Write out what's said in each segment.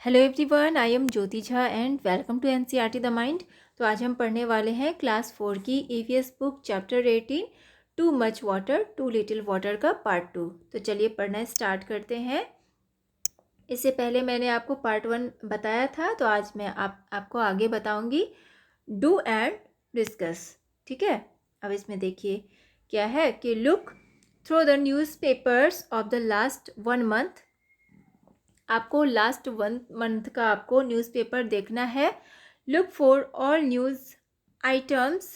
Hello everyone, I am Jyoti Jha and welcome to NCERT the mind. तो आज हम पढ़ने वाले हैं क्लास 4 की EVS book chapter 18 too much water too little water का पार्ट 2। तो चलिए पढ़ना स्टार्ट करते हैं। इससे पहले मैंने आपको पार्ट 1 बताया था, तो आज मैं आपको आगे बताऊंगी डू एंड डिस्कस। ठीक है, अब इसमें देखिए क्या है कि look through the newspapers of the last 1 month. आपको लास्ट 1 मंथ का आपको न्यूज़पेपर देखना है। Look for all news items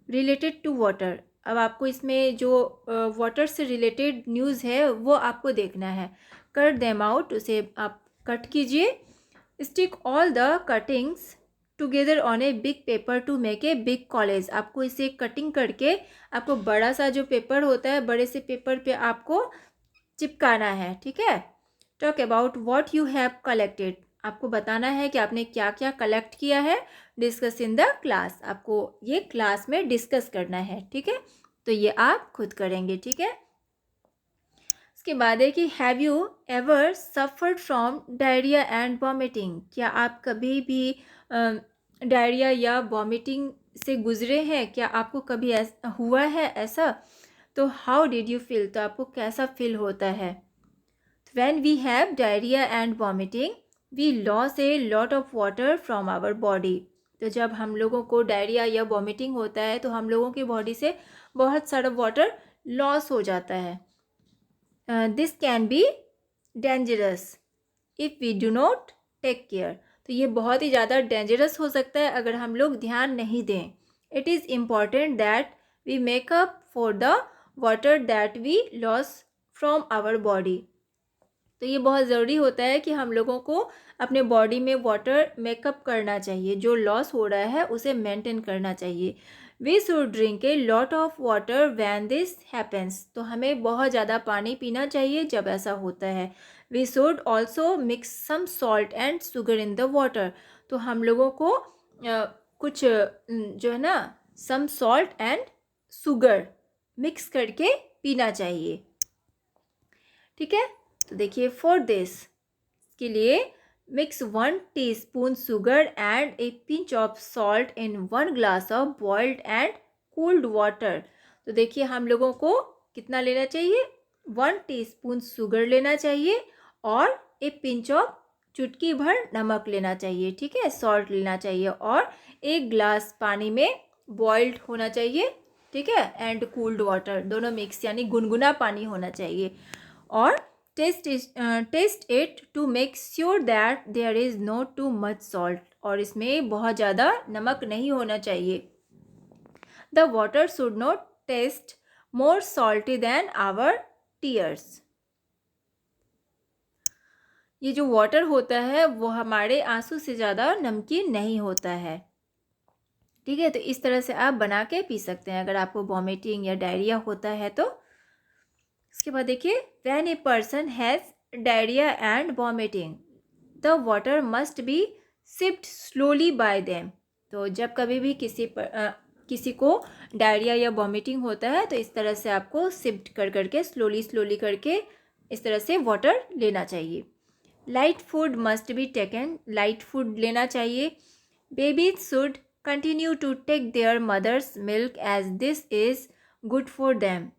related to water. अब आपको इसमें जो वाटर से रिलेटेड न्यूज़ है वो आपको देखना है। कट देम आउट, उसे आप कट कीजिए। Stick all the cuttings together on a big paper two make a big college. आपको इसे कटिंग करके आपको बड़ा सा जो पेपर होता है, बड़े से पेपर पे आपको चिपकाना है। ठीक है। Talk about what you have collected. आपको बताना है कि आपने क्या क्या कलेक्ट किया है। डिस्कस इन द क्लास, आपको ये क्लास में डिस्कस करना है। ठीक है, तो ये आप खुद करेंगे। ठीक है, इसके बाद है कि have you ever suffered from diarrhoea and vomiting. क्या आप कभी भी डायरिया या वॉमिटिंग से गुजरे हैं? क्या आपको कभी हुआ है ऐसा? तो हाउ डिड यू फील, तो आपको कैसा फील होता है? When we have diarrhea and vomiting, we lose a lot of water from our body. तो जब हम लोगों को डायरिया या वॉमिटिंग होता है तो हम लोगों की बॉडी से बहुत सारा वाटर लॉस हो जाता है। This can be dangerous if we do not take care. तो ये बहुत ही ज़्यादा डेंजरस हो सकता है अगर हम लोग ध्यान नहीं दें। It is important that we make up for the water that we loss from our body. तो ये बहुत ज़रूरी होता है कि हम लोगों को अपने बॉडी में वाटर मेकअप करना चाहिए। जो लॉस हो रहा है उसे मेंटेन करना चाहिए। We should drink a lot of water when this happens. तो हमें बहुत ज़्यादा पानी पीना चाहिए जब ऐसा होता है। We should also mix some salt and sugar in the water. तो हम लोगों को कुछ जो है ना, some salt and sugar mix करके पीना चाहिए। ठीक है, तो देखिए फॉर दिस के लिए mix 1 teaspoon sugar and A pinch of salt in 1 glass of boiled and cooled water. तो देखिए हम लोगों को कितना लेना चाहिए? 1 टीस्पून शुगर लेना चाहिए और एक पिंच ऑफ चुटकी भर नमक लेना चाहिए। ठीक है, सॉल्ट लेना चाहिए और 1 ग्लास पानी में बॉइल्ड होना चाहिए। ठीक है, एंड कूल्ड वाटर, दोनों मिक्स यानी गुनगुना पानी होना चाहिए। और test it to make sure that there is no too much salt. और इसमें बहुत ज़्यादा नमक नहीं होना चाहिए। The water should not taste more salty than our tears. ये जो वाटर होता है वो हमारे आंसू से ज़्यादा नमकीन नहीं होता है। ठीक है, तो इस तरह से आप बना के पी सकते हैं अगर आपको वॉमिटिंग या डायरिया होता है तो। इसके बाद देखिए when a person has diarrhoea and vomiting the water must be sipped slowly bye them. तो जब कभी भी किसी को डायरिया या वॉमिटिंग होता है तो इस तरह से आपको सिप्ड कर करके स्लोली करके इस तरह से वाटर लेना चाहिए। Light food must be taken, light food लेना चाहिए। Babies should continue to take their mother's milk as this is good for them.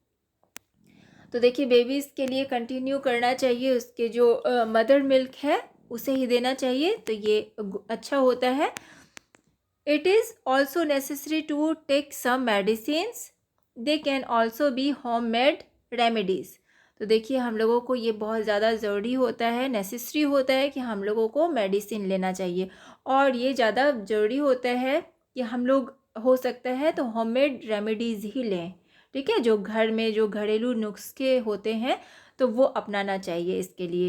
तो देखिए बेबीज़ के लिए कंटिन्यू करना चाहिए, उसके जो मदर मिल्क है उसे ही देना चाहिए, तो ये अच्छा होता है। It is also necessary to take some medicines, they can also be home made remedies. तो देखिए हम लोगों को ये बहुत ज़्यादा ज़रूरी होता है, नेसेसरी होता है कि हम लोगों को मेडिसिन लेना चाहिए। और ये ज़्यादा ज़रूरी होता है कि हम लोग हो सकता है तो होममेड रेमेडीज़ ही लें। ठीक है, जो घर में जो घरेलू नुस्खे होते हैं तो वो अपनाना चाहिए इसके लिए।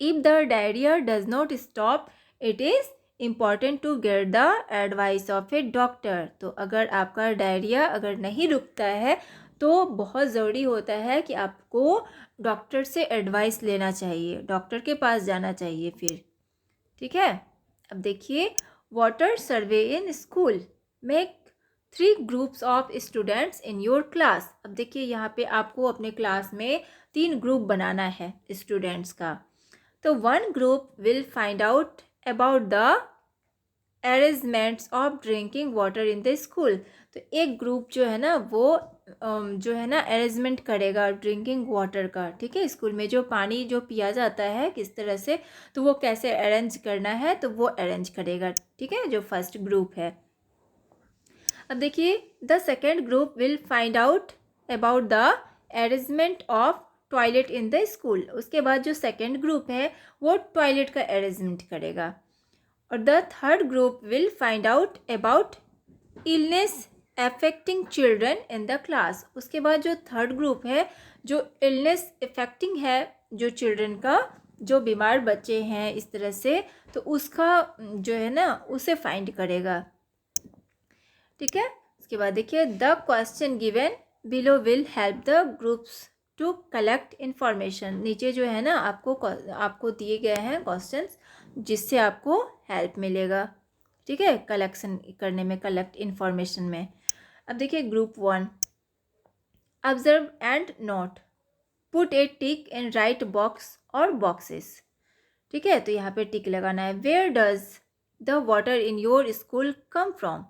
If the diarrhoea does not stop it is important to get the advice of a doctor. तो अगर आपका डायरिया अगर नहीं रुकता है तो बहुत ज़रूरी होता है कि आपको डॉक्टर से एडवाइस लेना चाहिए, डॉक्टर के पास जाना चाहिए फिर। ठीक है, अब देखिए water survey in school, make 3 groups of students in your class. अब देखिए यहाँ पे आपको अपने क्लास में 3 ग्रुप बनाना है स्टूडेंट्स का। तो one group will find out about the arrangements of drinking water in the school. तो एक ग्रुप जो है ना वो जो है ना अरेंजमेंट करेगा ड्रिंकिंग वाटर का, ठीक है। स्कूल में जो पानी जो पिया जाता है किस तरह से, तो वो कैसे अरेंज करना है, तो वो अरेंज करेगा, ठीक है, जो फर्स्ट ग्रुप है। अब देखिए the second group will find out about the arrangement of toilet in the school. उसके बाद जो सेकेंड ग्रुप है वो टॉयलेट का अरेंजमेंट करेगा। और the third group will find out about illness affecting children in the class. उसके बाद जो थर्ड ग्रुप है जो इलनेस अफेक्टिंग है जो चिल्ड्रन का, जो बीमार बच्चे हैं इस तरह से, तो उसका जो है ना उसे फाइंड करेगा, ठीक है। उसके बाद देखिए the question given below will help the groups to collect information. नीचे जो है ना आपको दिए गए हैं क्वेश्चंस जिससे आपको हेल्प मिलेगा, ठीक है, कलेक्शन करने में, कलेक्ट इन्फॉर्मेशन में। अब देखिए group 1, observe and note, put a tick in right box और बॉक्सेस, ठीक है। तो यहाँ पे टिक लगाना है। Where does the water in your school come from.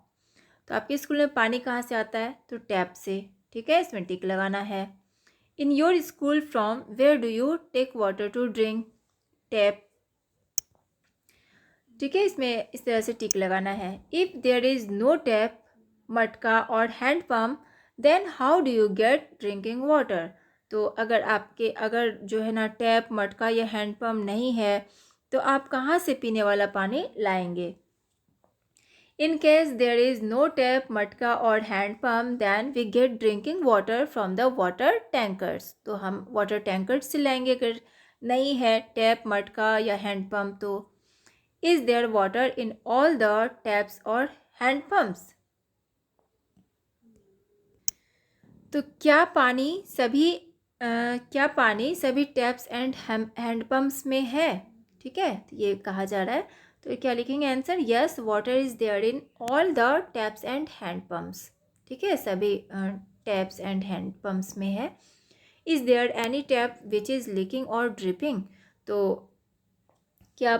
तो आपके स्कूल में पानी कहाँ से आता है, तो टैप से, ठीक है, इसमें टिक लगाना है। In your school from where do you take water to drink, tap, ठीक है, इसमें इस तरह से टिक लगाना है। If there is no tap, मटका और hand pump, then how do you get drinking water. तो अगर जो है ना टैप, मटका या हैंड पम्प नहीं है तो आप कहाँ से पीने वाला पानी लाएंगे। In case there is no tap, मटका और hand pump, then we get drinking water from the water tankers. तो हम वाटर टैंकर से लाएंगे अगर नहीं है टैप, मटका या हैंड पम्प तो। Is there water in all the taps और हैंड पम्प्स। तो क्या पानी सभी टैप्स एंड हैंड पम्प्स में है, ठीक है, तो ये कहा जा रहा है। तो क्या लिखेंगे answer, yes water is there in all the taps and hand pumps, ठीक है, सभी टैप्स एंड हैंड पम्प्स में है। Is there any tap which is leaking और ड्रिपिंग। तो क्या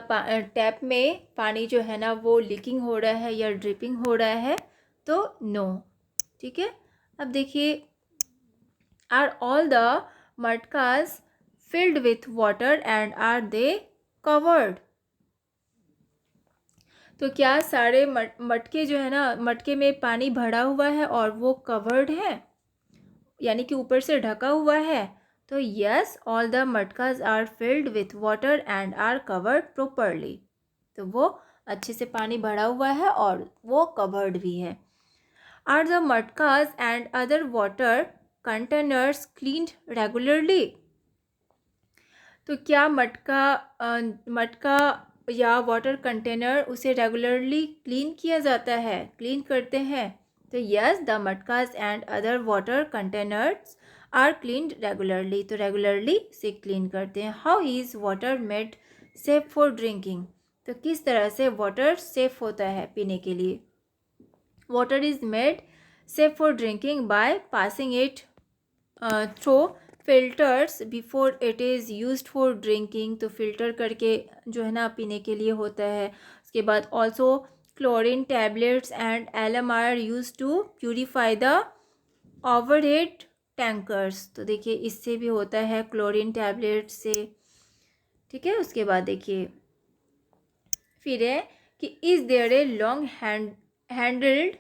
टैप में पानी जो है ना वो लीकिंग हो रहा है या ड्रिपिंग हो रहा है, तो नो, ठीक है। अब देखिए are all the matkas filled with water and are they covered. तो क्या सारे मटके जो है ना, मटके में पानी भरा हुआ है और वो कवर्ड है, यानी कि ऊपर से ढका हुआ है। तो yes all the matkas are filled with water and are covered properly. तो वो अच्छे से पानी भरा हुआ है और वो कवर्ड भी है। Are the matkas and other water containers cleaned regularly. तो क्या मटका या वाटर कंटेनर उसे रेगुलरली क्लीन किया जाता है, क्लीन करते हैं। तो yes the matkas and other water containers are cleaned regularly. तो रेगुलरली से क्लीन करते हैं। How is water made safe for drinking. तो किस तरह से वाटर सेफ होता है पीने के लिए। Water is made safe for drinking by passing it through filters before it is used for drinking. तो फिल्टर करके जो है ना पीने के लिए होता है। उसके बाद also chlorine tablets and alum are use to purify the overhead tankers. तो देखिए इससे भी होता है, क्लोरीन टैबलेट से, ठीक है। उसके बाद देखिए फिर है कि is there a long handled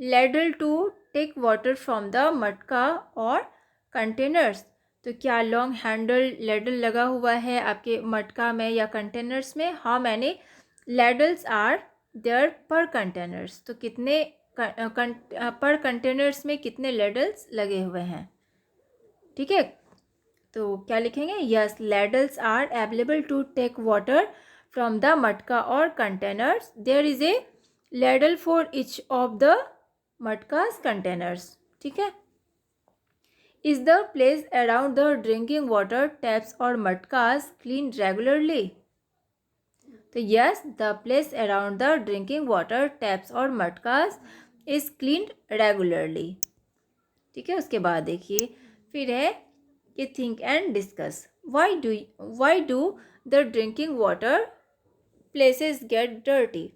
ladle to take water from the मटका और कंटेनर्स। तो क्या लॉन्ग हैंडल लेडल लगा हुआ है आपके मटका में या कंटेनर्स में। हाउ मैनी लेडल्स आर देयर पर कंटेनर्स। तो कितने पर कंटेनर्स में कितने लेडल्स लगे हुए हैं, ठीक है। तो क्या लिखेंगे, yes ladles are available to take water from the मटका और containers. There is a ladle for each of the matkas containers, ठीक है। Is the place around the drinking water taps और मटकास क्लीन रेगुलरली। तो yes the place around the drinking water taps और matkas is clean regularly, ठीक है। उसके बाद देखिए फिर है कि think and discuss. Why do the drinking water places get dirty.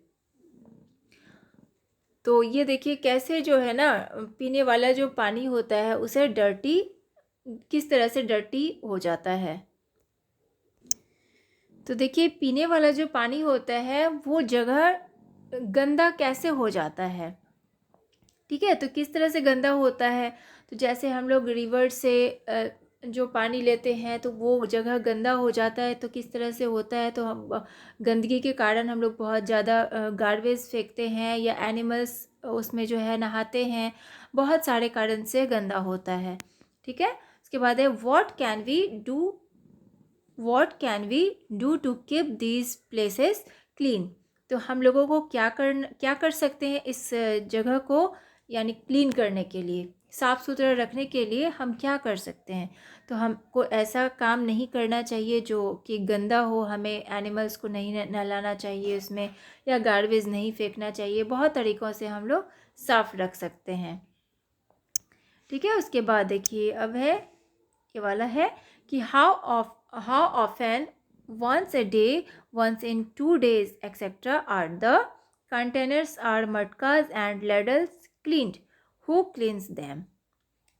तो ये देखिए कैसे जो है ना पीने वाला जो पानी होता है उसे डर्टी, किस तरह से डर्टी हो जाता है। तो देखिए पीने वाला जो पानी होता है वो जगह गंदा कैसे हो जाता है। ठीक है, तो किस तरह से गंदा होता है, तो जैसे हम लोग रिवर से जो पानी लेते हैं तो वो जगह गंदा हो जाता है। तो किस तरह से होता है, तो हम गंदगी के कारण हम लोग बहुत ज़्यादा गार्बेज फेंकते हैं या एनिमल्स उसमें जो है नहाते हैं, बहुत सारे कारण से गंदा होता है। ठीक है, उसके बाद है what can we do to keep these places clean. तो हम लोगों को क्या कर सकते हैं इस जगह को यानी क्लीन करने के लिए, साफ़ सुथरा रखने के लिए हम क्या कर सकते हैं। तो हमको ऐसा काम नहीं करना चाहिए जो कि गंदा हो, हमें एनिमल्स को नहीं नहलाना चाहिए उसमें, या गार्बेज नहीं फेंकना चाहिए। बहुत तरीक़ों से हम लोग साफ़ रख सकते हैं। ठीक है, उसके बाद देखिए अब है ये वाला है कि how often, once a day, once in 2 days, etc. are the containers are matkas and ladles cleaned? Who cleans them?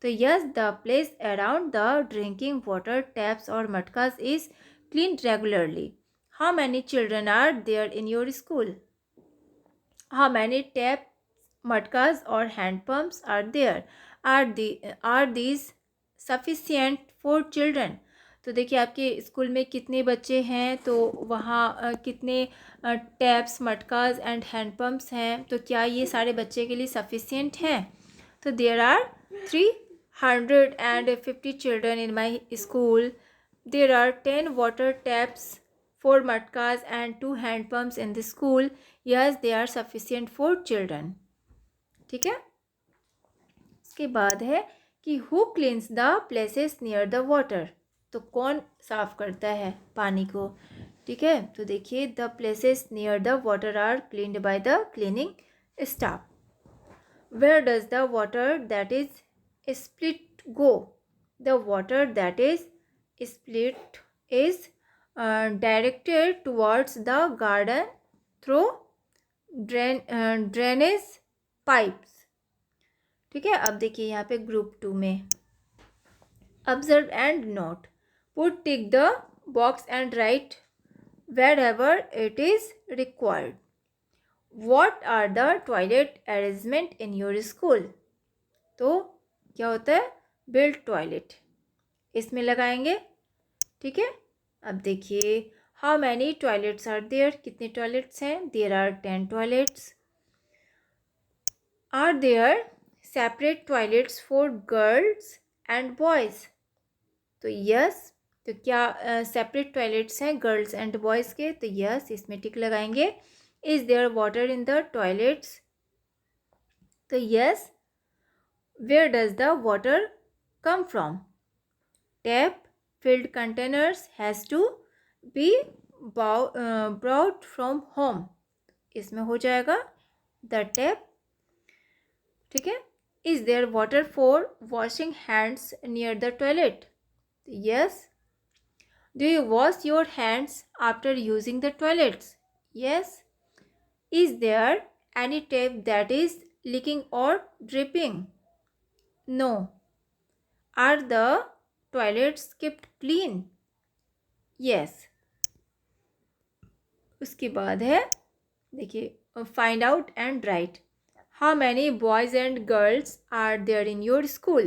So yes, the place around the drinking water taps or matkas is cleaned regularly. How many children are there in your school? How many taps, matkas or hand pumps are there? Are these sufficient for children? तो देखिए आपके school में कितने बच्चे हैं, तो वहाँ कितने टैप्स, मटकाज एंड हैंड पम्प्स हैं, तो क्या ये सारे बच्चे के लिए सफिशिएंट हैं? तो there are 350 children in my school. There are 10 water taps, 4 matkas and 2 hand pumps in the school. Yes, they are sufficient for children. ठीक है, इसके बाद है कि who cleans the places near the water? तो कौन साफ करता है पानी को? ठीक है, तो देखिए the places near the water are cleaned by the cleaning staff. Where does the water that is split go? The water that is split is directed towards the garden through drainage pipes. ठीक है, अब देखिए यहाँ पे group 2 में observe and note. Put tick the box and write wherever it is required. What are the toilet arrangement in your school? तो क्या होता है, build toilet, इसमें लगाएंगे. ठीक है, अब देखिए how many toilets are there? कितने टॉयलेट्स हैं? There are 10 toilets. Are there separate toilets for girls and boys? तो yes, तो क्या सेपरेट टॉयलेट्स हैं गर्ल्स एंड बॉयज़ के? तो यस, इसमें टिक लगाएंगे. Is there water in the toilets? तो yes. Where does the water come from? Tap filled containers has to be brought from home. इसमें हो जाएगा the tap. ठीक है, is there water for washing hands near the toilet? Yes. Do you wash your hands after using the toilets? Yes. Is there any tap that is leaking or dripping? No. Are the toilets kept clean? Yes. उसके बाद है देखिए find out and write. How many boys and girls are there in your school?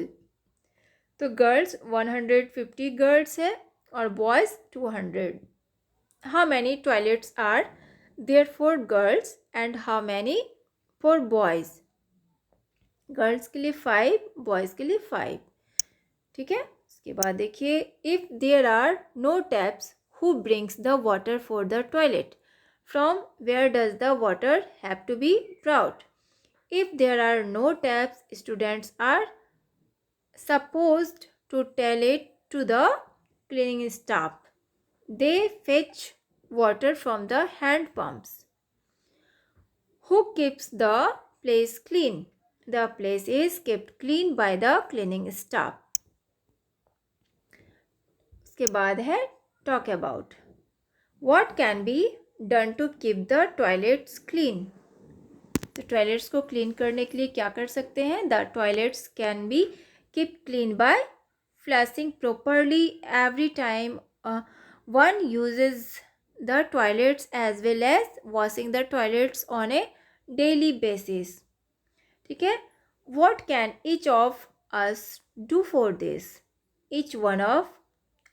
तो girls 150 girls है और boys 200. How many toilets are there for girls and how many for boys? Girls के लिए 5, boys के लिए 5. ठीक है, उसके बाद देखिए if there are no taps, who brings the water for the toilet? From where does the water have to be brought? If there are no taps, students are supposed to tell it to the cleaning staff. They fetch water from the hand pumps. Who keeps the place clean? The place is kept clean by the cleaning staff. उसके बाद है talk about. What can be done to keep the toilets clean? तो toilets को clean करने के लिए क्या कर सकते हैं? The toilets can be keep clean bye flushing properly every time one uses the toilets, as well as washing the toilets on a daily basis. ठीक है. What can each of us do for this? Each one of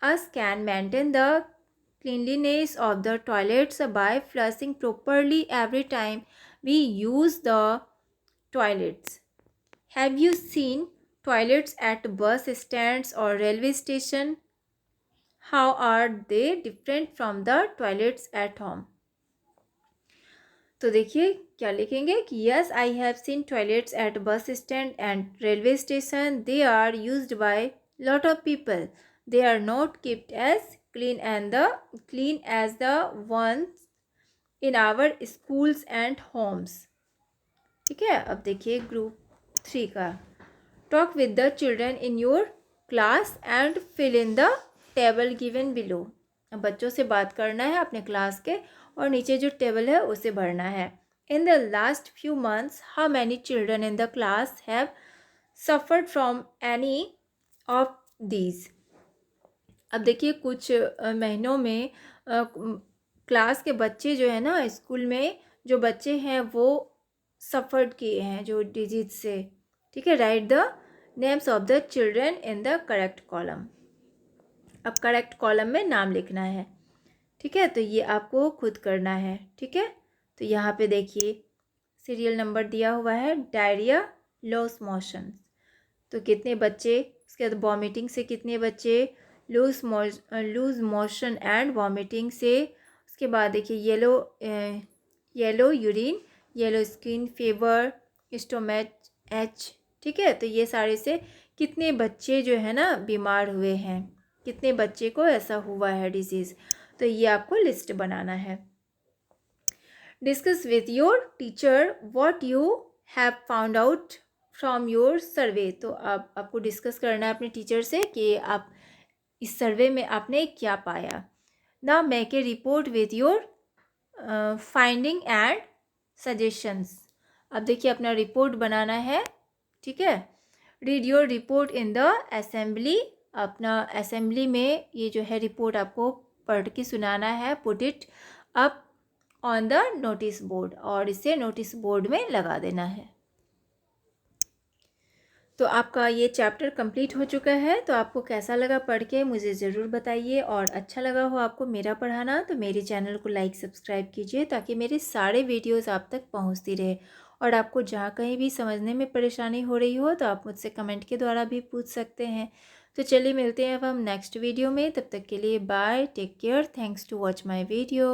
us can maintain the cleanliness of the toilets by flushing properly every time we use the toilets. Have you seen toilets at bus stands or railway station? How are they different from the toilets at home? तो देखिए क्या लिखेंगे कि yes, I have seen toilets at bus stand and railway station. They are used by lot of people. They are not kept as clean as the ones in our schools and homes. ठीक है. अब देखिए group 3 का. Talk with the children in your class and fill in the table given below. अब बच्चों से बात करना है अपने क्लास के और नीचे जो टेबल है उसे भरना है. In the last few months, how many children in the class have suffered from any of these? अब देखिए कुछ महीनों में क्लास के बच्चे जो है ना, स्कूल में जो बच्चे हैं वो सफ़र्ड किए हैं जो डिजीज से. ठीक है. Right the names of the children in the correct column. अब करेक्ट कॉलम में नाम लिखना है. ठीक है. तो ये आपको खुद करना है. ठीक है. तो यहाँ पे देखिए सीरियल नंबर दिया हुआ है. Diarrhoea, loose motion. तो कितने बच्चे, उसके बाद वॉमिटिंग से कितने बच्चे, लूज मोशन एंड वॉमिटिंग से. उसके बाद देखिए yellow urine, yellow skin, fever, stomach H. ठीक है. तो ये सारे से कितने बच्चे जो है ना बीमार हुए हैं, कितने बच्चे को ऐसा हुआ है डिजीज़. तो ये आपको लिस्ट बनाना है. Discuss with your teacher what you have found out from your survey. तो आपको डिस्कस करना है अपने टीचर से कि आप इस सर्वे में आपने क्या पाया. Now make a report with your finding and suggestions. अब देखिए अपना रिपोर्ट बनाना है. ठीक है. Read your report in the assembly. अपना असेंबली में ये जो है रिपोर्ट आपको पढ़ के सुनाना है. Put it up on the notice board, और इसे नोटिस बोर्ड में लगा देना है. तो आपका ये चैप्टर कंप्लीट हो चुका है. तो आपको कैसा लगा पढ़ के मुझे ज़रूर बताइए, और अच्छा लगा हो आपको मेरा पढ़ाना तो मेरे चैनल को लाइक सब्सक्राइब कीजिए ताकि मेरे सारे वीडियोस आप तक पहुंचती रहे. और आपको जहाँ कहीं भी समझने में परेशानी हो रही हो तो आप मुझसे कमेंट के द्वारा भी पूछ सकते हैं. तो चलिए मिलते हैं अब हम नेक्स्ट वीडियो में. तब तक के लिए bye, take care, thanks to watch my video.